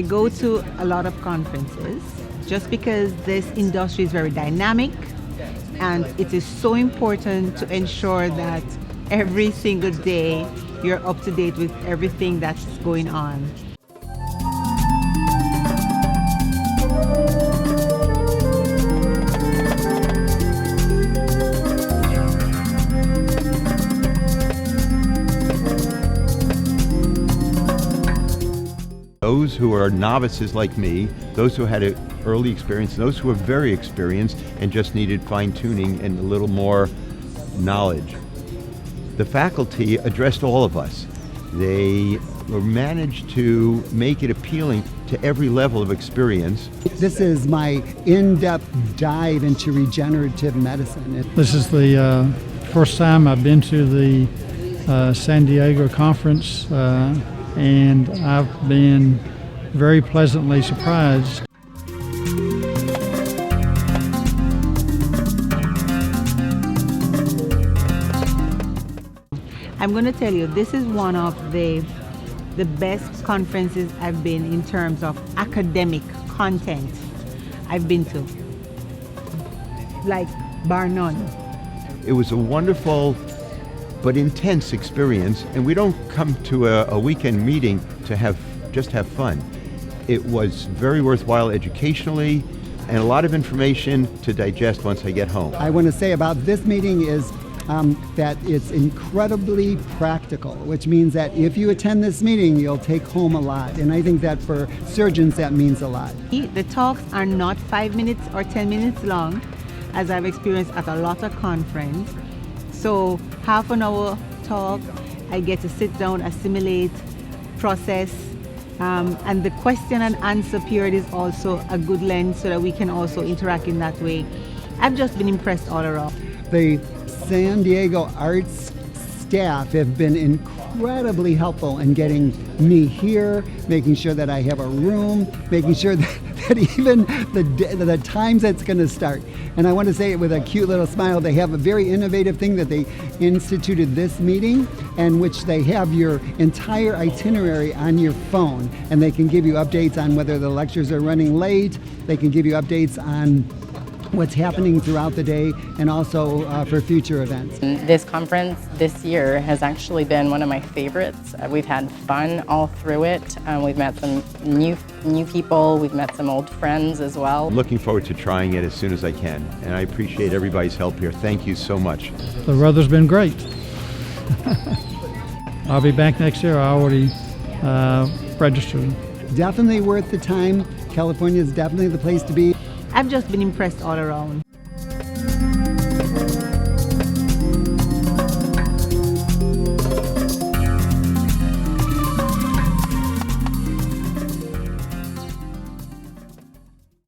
I go to a lot of conferences just because this industry is very dynamic, and it is so important to ensure that every single day you're up to date with everything that's going on. Those who are novices like me, those who had an early experience, those who are very experienced and just needed fine-tuning and a little more knowledge. The faculty addressed all of us. They managed to make it appealing to every level of experience. This is my in-depth dive into regenerative medicine. This is the first time I've been to the San Diego conference, and I've been very pleasantly surprised. I'm going to tell you, this is one of the best conferences I've been in terms of academic content I've been to, like bar none. It was a wonderful but intense experience, and we don't come to a weekend meeting to just have fun. It was very worthwhile educationally, and a lot of information to digest once I get home. I want to say about this meeting is that it's incredibly practical, which means that if you attend this meeting, you'll take home a lot. And I think that for surgeons, that means a lot. The talks are not 5 minutes or 10 minutes long, as I've experienced at a lot of conferences. So half an hour talk, I get to sit down, assimilate, process, and the question and answer period is also a good lens so that we can also interact in that way. I've just been impressed all around. The San Diego Arts staff have been incredibly helpful in getting me here, making sure that I have a room, making sure that even the times that's going to start. And I want to say it with a cute little smile, they have a very innovative thing that they instituted this meeting, in which they have your entire itinerary on your phone, and they can give you updates on whether the lectures are running late, they can give you updates on what's happening throughout the day, and also for future events. This conference this year has actually been one of my favorites. We've had fun all through it. We've met some new people, we've met some old friends as well. I'm looking forward to trying it as soon as I can, and I appreciate everybody's help here. Thank you so much. The weather's been great. I'll be back next year. I already registered. Definitely worth the time. California is definitely the place to be. I've just been impressed all around.